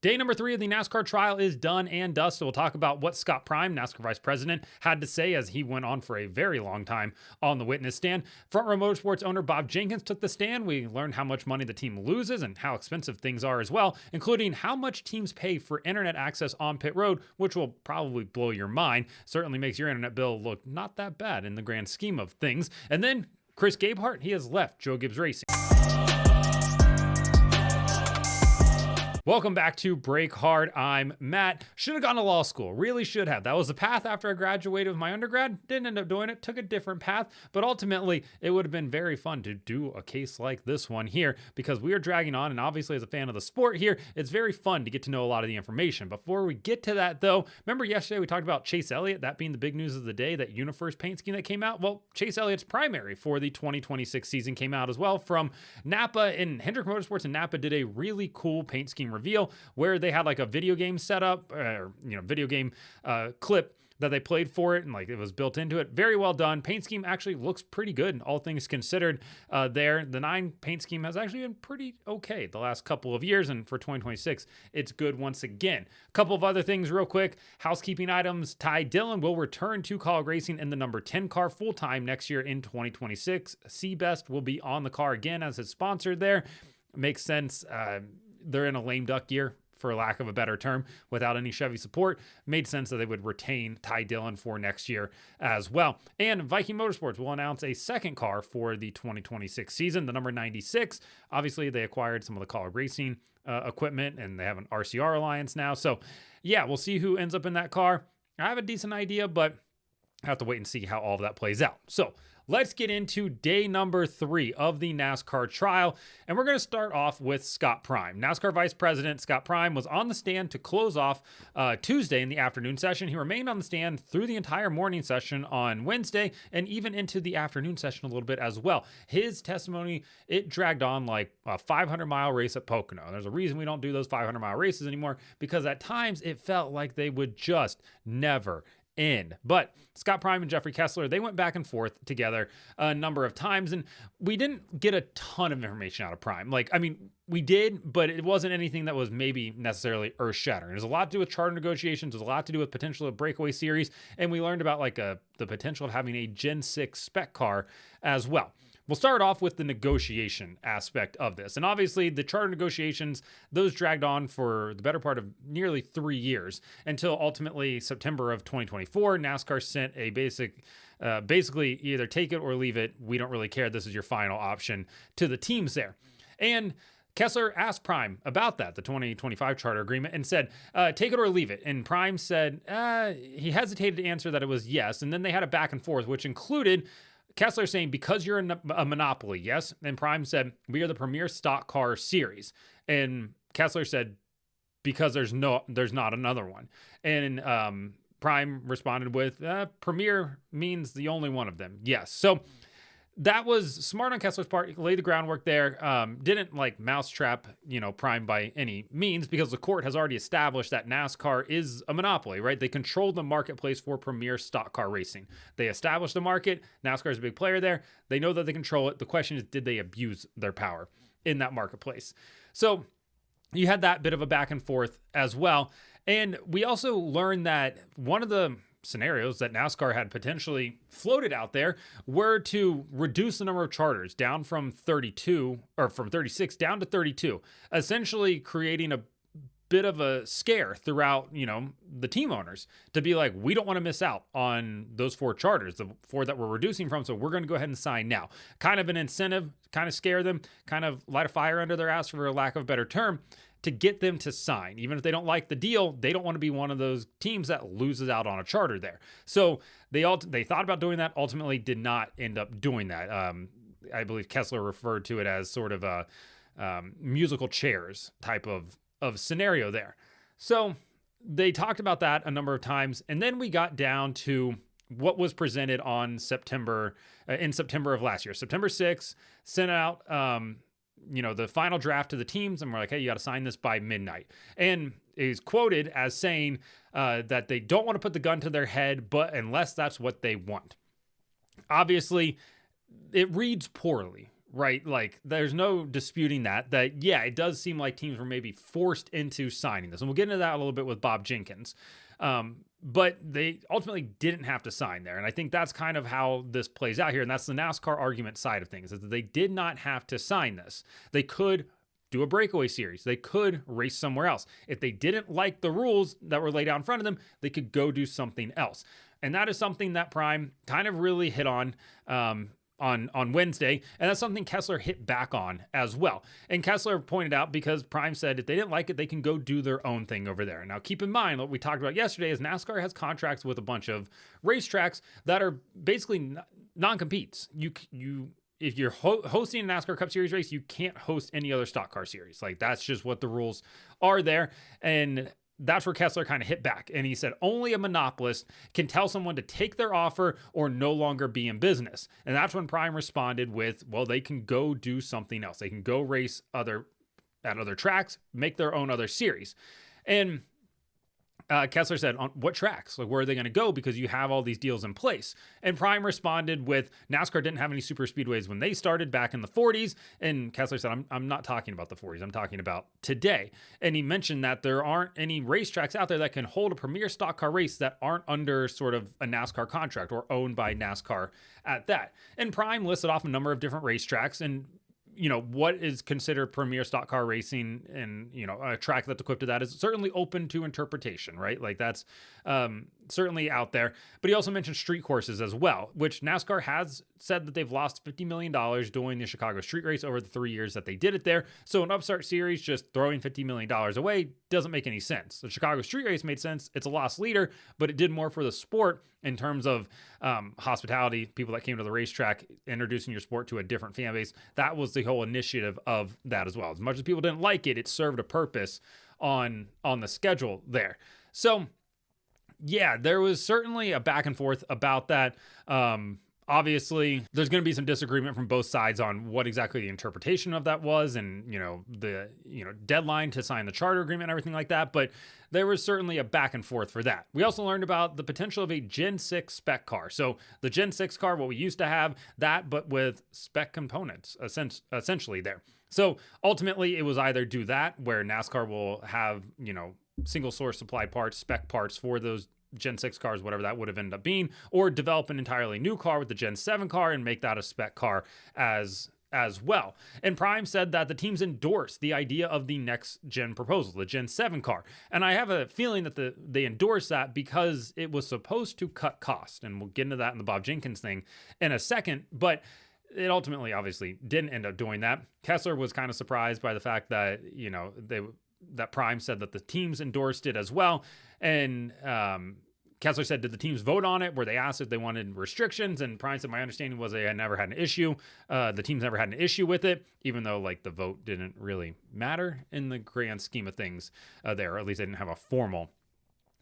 Day number 3 of the NASCAR trial is done and dusted. We'll talk about what Scott Prime, NASCAR Vice President, had to say as he went on for a very long time on the witness stand. Front Row Motorsports owner Bob Jenkins took the stand. We learned how much money the team loses and how expensive things are as well, including how much teams pay for internet access on pit road, which will probably blow your mind. Certainly makes your internet bill look not that bad in the grand scheme of things. And then Chris Gabehart, he has left Joe Gibbs Racing. Welcome back to Break Hard. I'm Matt. Should have gone to law school. Really should have. That was the path after I graduated with my undergrad. Didn't end up doing it. Took a different path. But ultimately, it would have been very fun to do a case like this one here because we are dragging on. And obviously, as a fan of the sport here, it's very fun to get to know a lot of the information. Before we get to that, though, remember yesterday we talked about Chase Elliott, that being the big news of the day, that UniFirst paint scheme that came out? Well, Chase Elliott's primary for the 2026 season came out as well from Napa. And Hendrick Motorsports and Napa did a really cool paint scheme reveal where they had like a video game setup or video game clip that they played for it, and like it was built into it. Very well done. Paint scheme actually looks pretty good, all things considered. The 9 paint scheme has actually been pretty okay the last couple of years, and for 2026, it's good once again. A couple of other things real quick. Housekeeping items. Ty Dillon will return to College Racing in the number 10 car full-time next year in 2026. Seabest will be on the car again as his sponsor there. Makes sense. They're in a lame duck year, for lack of a better term, without any Chevy support. Made sense that they would retain Ty Dillon for next year as well. And Viking Motorsports will announce a second car for the 2026 season, the number 96. Obviously, they acquired some of the College Racing equipment, and they have an RCR alliance now. So, yeah, we'll see who ends up in that car. I have a decent idea, but I have to wait and see how all of that plays out. So, let's get into day number 3 of the NASCAR trial. And we're going to start off with Scott Prime. NASCAR Vice President Scott Prime was on the stand to close off Tuesday in the afternoon session. He remained on the stand through the entire morning session on Wednesday and even into the afternoon session a little bit as well. His testimony, it dragged on like a 500-mile race at Pocono. There's a reason we don't do those 500-mile races anymore, because at times it felt like they would just never end. But Scott Prime and Jeffrey Kessler, they went back and forth together a number of times, and we didn't get a ton of information out of Prime. We did, but it wasn't anything that was maybe necessarily earth-shattering. There's a lot to do with charter negotiations. There's a lot to do with potential of breakaway series, and we learned about the potential of having a Gen 6 spec car as well. We'll start off with the negotiation aspect of this. And obviously, the charter negotiations, those dragged on for the better part of nearly 3 years until ultimately September of 2024. NASCAR sent a basically either take it or leave it. We don't really care. This is your final option to the teams there. And Kessler asked Prime about that, the 2025 charter agreement, and said, take it or leave it. And Prime said he hesitated to answer that it was yes. And then they had a back and forth, which included Kessler saying, because you're a monopoly, yes? And Prime said, we are the premier stock car series. And Kessler said, because there's not another one. And Prime responded with, premier means the only one of them. Yes. So that was smart on Kessler's part. Laid the groundwork there. Didn't mousetrap, Prime by any means, because the court has already established that NASCAR is a monopoly, right? They control the marketplace for premier stock car racing. They established the market. NASCAR is a big player there. They know that they control it. The question is, did they abuse their power in that marketplace? So you had that bit of a back and forth as well. And we also learned that one of the scenarios that NASCAR had potentially floated out there were to reduce the number of charters down from 36 down to 32, essentially creating a bit of a scare throughout, the team owners to be like, we don't want to miss out on those 4 charters, the 4 that we're reducing from. So we're going to go ahead and sign now. Kind of an incentive, kind of scare them, kind of light a fire under their ass, for a lack of a better term, to get them to sign. Even if they don't like the deal, they don't want to be one of those teams that loses out on a charter there. So they thought about doing that, ultimately did not end up doing that. I believe Kessler referred to it as sort of a musical chairs type of scenario there. So they talked about that a number of times. And then we got down to what was presented on in September of last year. September 6th, sent out the final draft to the teams, and we're like, hey, you got to sign this by midnight. And is quoted as saying that they don't want to put the gun to their head, but unless that's what they want. Obviously, it reads poorly, right? Like there's no disputing that yeah, it does seem like teams were maybe forced into signing this. And we'll get into that a little bit with Bob Jenkins. But they ultimately didn't have to sign there. And I think that's kind of how this plays out here. And that's the NASCAR argument side of things, is that they did not have to sign this. They could do a breakaway series. They could race somewhere else. If they didn't like the rules that were laid out in front of them, they could go do something else. And that is something that Prime kind of really hit on Wednesday, and that's something Kessler hit back on as well. And Kessler pointed out, because Prime said if they didn't like it, they can go do their own thing over there. Now, keep in mind what we talked about yesterday is NASCAR has contracts with a bunch of racetracks that are basically non-competes. If you're hosting a NASCAR Cup Series race, you can't host any other stock car series. Like that's just what the rules are there. And that's where Kessler kind of hit back. And he said only a monopolist can tell someone to take their offer or no longer be in business. And that's when Prime responded with, well, they can go do something else. They can go race at other tracks, make their own other series. And Kessler said, on what tracks? Like, where are they going to go? Because you have all these deals in place. And Prime responded with, NASCAR didn't have any super speedways when they started back in the 40s. And Kessler said, I'm not talking about the 40s. I'm talking about today. And he mentioned that there aren't any racetracks out there that can hold a premier stock car race that aren't under sort of a NASCAR contract or owned by NASCAR at that. And Prime listed off a number of different racetracks, and what is considered premier stock car racing, and, a track that's equipped to that is certainly open to interpretation, right? Like that's certainly out there. But he also mentioned street courses as well, which NASCAR has said that they've lost $50 million doing the Chicago street race over the 3 years that they did it there. So an upstart series just throwing $50 million away doesn't make any sense. The Chicago street race made sense. It's a loss leader, but it did more for the sport in terms of hospitality, people that came to the racetrack, introducing your sport to a different fan base. That was the whole initiative of that as well. As much as people didn't like it, it served a purpose on the schedule there. So yeah, there was certainly a back and forth about that. Obviously, there's going to be some disagreement from both sides on what exactly the interpretation of that was, and the deadline to sign the charter agreement and everything like that. But there was certainly a back and forth for that. We also learned about the potential of a Gen 6 spec car. So the Gen 6 car, what we used to have, that but with spec components essentially there. So ultimately, it was either do that, where NASCAR will have single source supply parts, spec parts for those Gen 6 cars, whatever that would have ended up being, or develop an entirely new car with the Gen 7 car and make that a spec car as well. And Prime said that the teams endorsed the idea of the next gen proposal, the Gen 7 car. And I have a feeling that they endorsed that because it was supposed to cut cost. And we'll get into that in the Bob Jenkins thing in a second. But it ultimately obviously didn't end up doing that. Kessler was kind of surprised by the fact that, that Prime said that the teams endorsed it as well. And Kessler said, did the teams vote on it? Were they asked if they wanted restrictions? And Prime said, my understanding was they had never had an issue. The teams never had an issue with it, even though the vote didn't really matter in the grand scheme of things there, or at least they didn't have a formal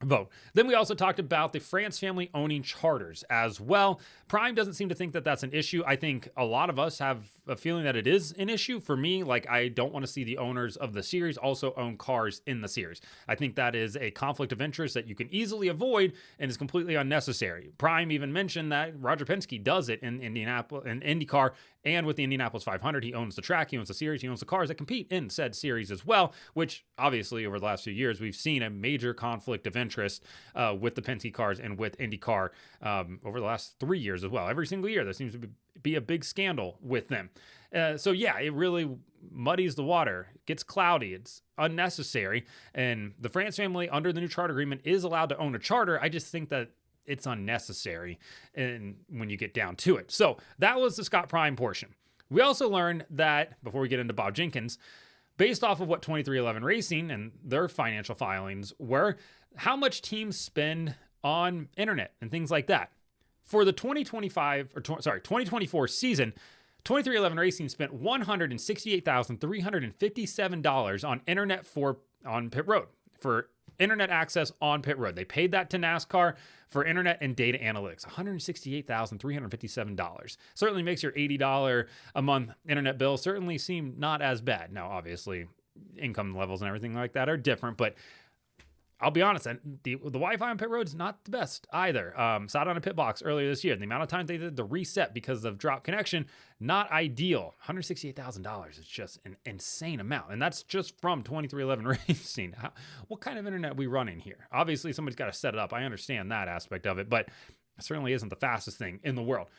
vote. Then we also talked about the France family owning charters as well. Prime doesn't seem to think that that's an issue. I think a lot of us have a feeling that it is an issue. For me, I don't want to see the owners of the series also own cars in the series. I think that is a conflict of interest that you can easily avoid and is completely unnecessary. Prime even mentioned that Roger Penske does it in Indianapolis, in IndyCar, and with the Indianapolis 500. He owns the track, he owns the series, he owns the cars that compete in said series as well, which obviously over the last few years, we've seen a major conflict of interest with the Penske cars and with IndyCar over the last 3 years as well. Every single year, there seems to be a big scandal with them. So yeah, it really muddies the water, gets cloudy, it's unnecessary. And the France family under the new charter agreement is allowed to own a charter. I just think that it's unnecessary and when you get down to it. So that was the Scott Prime portion. We also learned that, before we get into Bob Jenkins, based off of what 2311 Racing and their financial filings were, how much teams spend on internet and things like that. For the 2024 season, 2311 Racing spent $168,357 on internet on pit road, for internet access on pit road. They paid that to NASCAR for internet and data analytics, $168,357. Certainly makes your $80 a month internet bill certainly seem not as bad. Now, obviously, income levels and everything like that are different, but I'll be honest, and the Wi-Fi on pit road is not the best either. Sat on a pit box earlier this year. The amount of times they did the reset because of drop connection, not ideal. $168,000 is just an insane amount. And that's just from 2311 Racing. What kind of internet are we running here? Obviously, somebody's got to set it up. I understand that aspect of it, but it certainly isn't the fastest thing in the world.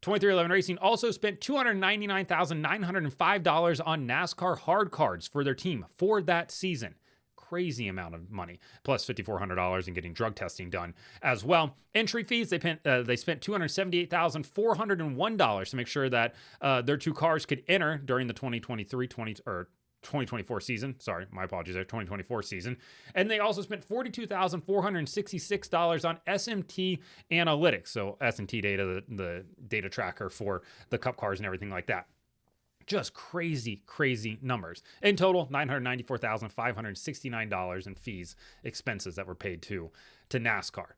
2311 Racing also spent $299,905 on NASCAR hard cards for their team for that season. Crazy amount of money, plus $5,400 in getting drug testing done as well. Entry fees, they spent $278,401 to make sure that their two cars could enter during the 2024 season. Sorry, my apologies there, 2024 season. And they also spent $42,466 on SMT analytics. So SMT data, the data tracker for the cup cars and everything like that. Just crazy, crazy numbers. In total, $994,569 in fees, expenses that were paid to NASCAR.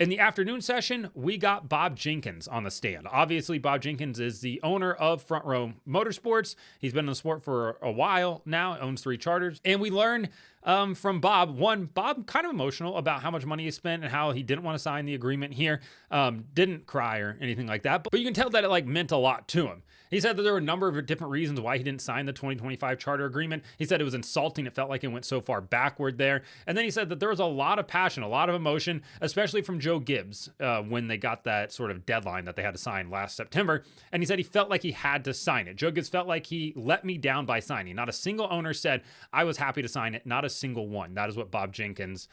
In the afternoon session, we got Bob Jenkins on the stand. Obviously, Bob Jenkins is the owner of Front Row Motorsports. He's been in the sport for a while now, owns 3 charters. And we learned from Bob, Bob kind of emotional about how much money he spent and how he didn't want to sign the agreement here. Didn't cry or anything like that, but you can tell that it meant a lot to him. He said that there were a number of different reasons why he didn't sign the 2025 charter agreement. He said it was insulting. It felt like it went so far backward there. And then he said that there was a lot of passion, a lot of emotion, especially from Joe Gibbs when they got that sort of deadline that they had to sign last September. And he said he felt like he had to sign it. Joe Gibbs felt like he let me down by signing. Not a single owner said, I was happy to sign it. Not a single one. That is what Bob Jenkins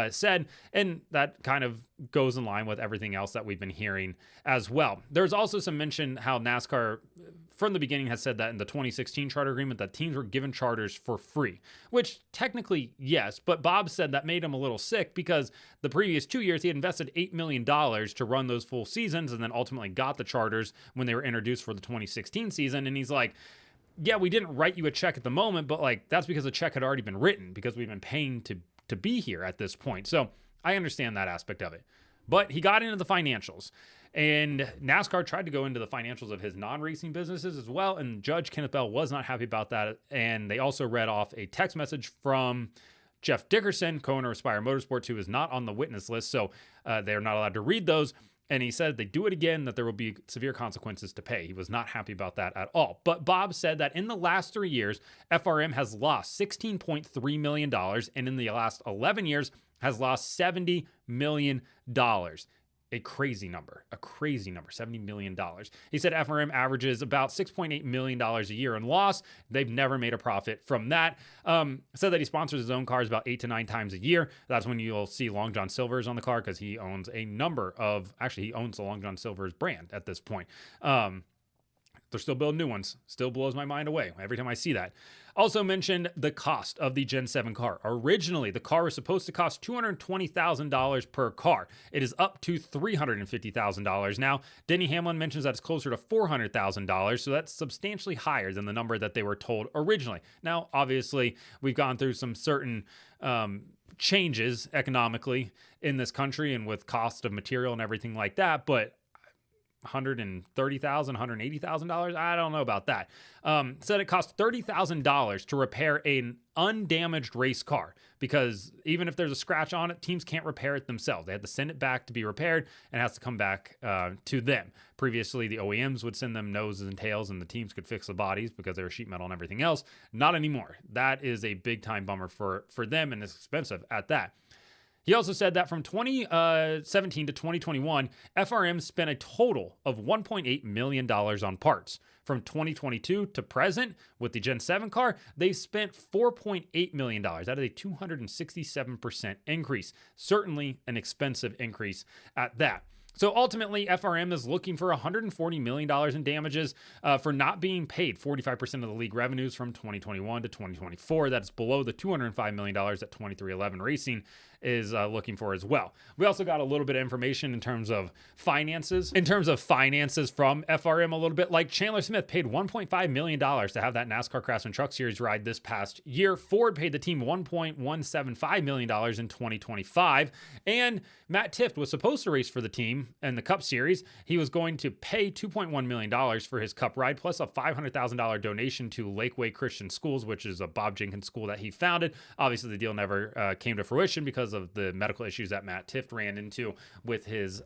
said. And that kind of goes in line with everything else that we've been hearing as well. There's also some mention how NASCAR from the beginning has said that in the 2016 charter agreement that teams were given charters for free, which technically, yes, but Bob said that made him a little sick because the previous 2 years he had invested $8 million to run those full seasons and then ultimately got the charters when they were introduced for the 2016 season. And he's like, yeah, we didn't write you a check at the moment, but that's because the check had already been written because we've been paying to be here at this point. So I understand that aspect of it. But he got into the financials. And NASCAR tried to go into the financials of his non-racing businesses as well. And Judge Kenneth Bell was not happy about that. And they also read off a text message from Jeff Dickerson, co-owner of Spire Motorsports, who is not on the witness list. So they're not allowed to read those. And he said they do it again, that there will be severe consequences to pay. He was not happy about that at all. But Bob said that in the last 3 years, FRM has lost $16.3 million. And in the last 11 years, has lost $70 million. A crazy number, $70 million. He said FRM averages about $6.8 million a year in loss. They've never made a profit from that. Said that he sponsors his own cars about 8 to 9 times a year. That's when you'll see Long John Silver's on the car because he owns he owns the Long John Silver's brand at this point. They're still building new ones. Still blows my mind away every time I see that. Also mentioned the cost of the Gen 7 car. Originally, the car was supposed to cost $220,000 per car. It is up to $350,000 now. Denny Hamlin mentions that it's closer to $400,000, so that's substantially higher than the number that they were told originally. Now, obviously, we've gone through some certain changes economically in this country and with cost of material and everything like that, but $130,000, $180,000. I don't know about that. Said it cost $30,000 to repair an undamaged race car because even if there's a scratch on it, teams can't repair it themselves. They had to send it back to be repaired and it has to come back to them. Previously, the OEMs would send them noses and tails and the teams could fix the bodies because they were sheet metal and everything else. Not anymore. That is a big time bummer for them and it's expensive at that. He also said that from 2017 to 2021, FRM spent a total of $1.8 million on parts. From 2022 to present, with the Gen 7 car, they spent $4.8 million. That is a 267% increase. Certainly an expensive increase at that. So ultimately, FRM is looking for $140 million in damages for not being paid 45% of the league revenues from 2021 to 2024. That's below the $205 million that 2311 Racing is looking for as well. We also got a little bit of information in terms of finances. In terms of finances from FRM a little bit, like Chandler Smith paid $1.5 million to have that NASCAR Craftsman Truck Series ride this past year. Ford paid the team $1.175 million in 2025. And Matt Tifft was supposed to race for the team team and the Cup Series, he was going to pay $2.1 million for his Cup ride, plus a $500,000 donation to Lakeway Christian Schools, which is a Bob Jenkins school that he founded. Obviously, the deal never came to fruition because of the medical issues that Matt Tifft ran into with his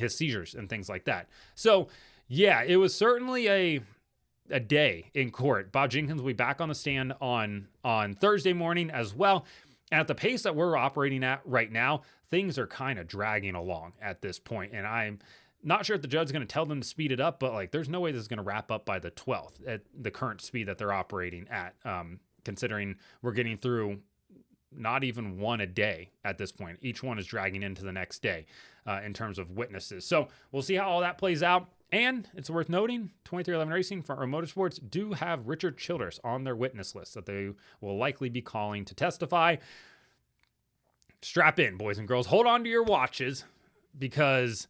seizures and things like that. So, yeah, it was certainly a day in court. Bob Jenkins will be back on the stand on Thursday morning as well. And at the pace that we're operating at right now, things are kind of dragging along at this point. And I'm not sure if the judge is going to tell them to speed it up, but like there's no way this is going to wrap up by the 12th at the current speed that they're operating at, considering we're getting through not even one a day at this point. Each one is dragging into the next day in terms of witnesses. So we'll see how all that plays out. And it's worth noting, 2311 Racing for FRM Motorsports do have Richard Childress on their witness list that they will likely be calling to testify. Strap in, boys and girls. Hold on to your watches because,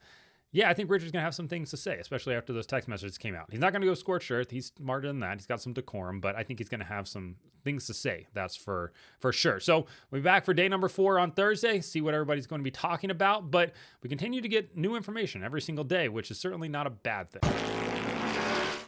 yeah, I think Richard's going to have some things to say, especially after those text messages came out. He's not going to go scorched earth. He's smarter than that. He's got some decorum, but I think he's going to have some things to say. That's for sure. So we'll be back for day number 4 on Thursday, see what everybody's going to be talking about. But we continue to get new information every single day, which is certainly not a bad thing.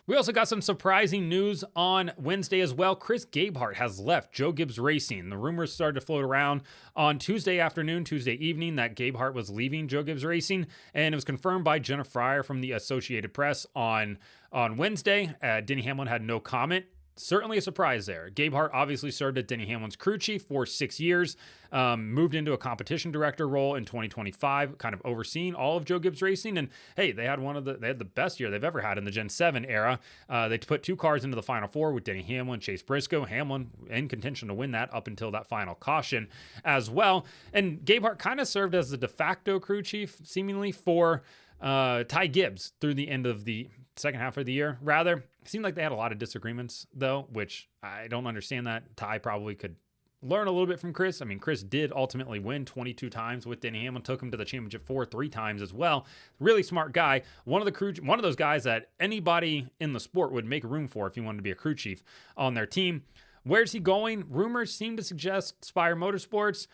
We also got some surprising news on Wednesday as well. Chris Gabehart has left Joe Gibbs Racing. The rumors started to float around on Tuesday evening that Gabehart was leaving Joe Gibbs Racing, and it was confirmed by Jenna Fryer from the Associated Press on Wednesday. Denny Hamlin had no comment. Certainly a surprise there. Gabehart obviously served as Denny Hamlin's crew chief for 6 years, moved into a competition director role in 2025, kind of overseeing all of Joe Gibbs Racing. And hey, they had the best year they've ever had in the Gen 7 era. They put 2 cars into the Final Four with Denny Hamlin, Chase Briscoe. Hamlin in contention to win that up until that final caution as well. And Gabehart kind of served as the de facto crew chief, seemingly for Ty Gibbs through the end of the second half of the year, rather. It seemed like they had a lot of disagreements, though, which I don't understand that. Ty probably could learn a little bit from Chris. I mean, Chris did ultimately win 22 times with Denny Hamlin, took him to the championship 3 times as well. Really smart guy. One of those guys that anybody in the sport would make room for if he wanted to be a crew chief on their team. Where's he going? Rumors seem to suggest Spire Motorsports.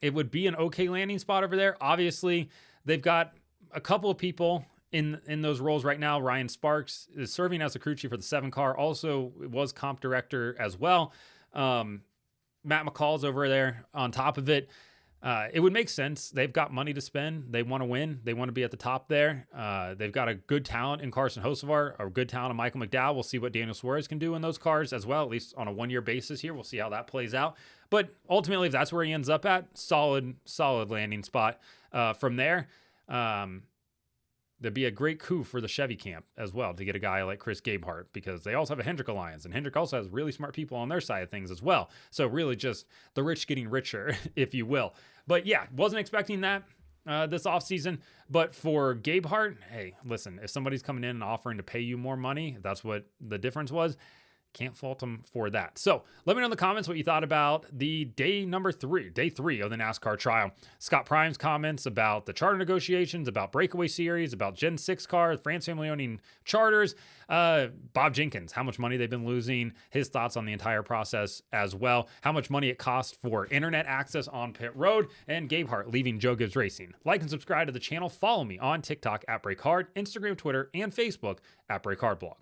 It would be an okay landing spot over there. Obviously, they've got a couple of people in those roles right now. Ryan Sparks is serving as a crew chief for the 7 car. Also was comp director as well. Matt McCall's over there on top of it. It would make sense. They've got money to spend. They want to win. They want to be at the top there. They've got a good talent in Carson Hocevar, a good talent in Michael McDowell. We'll see what Daniel Suarez can do in those cars as well, at least on a 1-year basis here. We'll see how that plays out. But ultimately, if that's where he ends up at, solid landing spot from there. There'd be a great coup for the Chevy camp as well to get a guy like Chris Gabehart, because they also have a Hendrick alliance, and Hendrick also has really smart people on their side of things as well. So really just the rich getting richer, if you will. But yeah, wasn't expecting that this offseason. But for Gabehart, hey, listen, if somebody's coming in and offering to pay you more money, that's what the difference was. Can't fault him for that. So let me know in the comments what you thought about the day 3 of the NASCAR trial. Scott Prime's comments about the charter negotiations, about breakaway series, about Gen 6 cars, France family owning charters, Bob Jenkins, how much money they've been losing, his thoughts on the entire process as well, how much money it cost for internet access on pit road, and Gabehart leaving Joe Gibbs Racing. Like and subscribe to the channel. Follow me on TikTok at BreakHard, Instagram, Twitter, and Facebook at BreakHardBlog.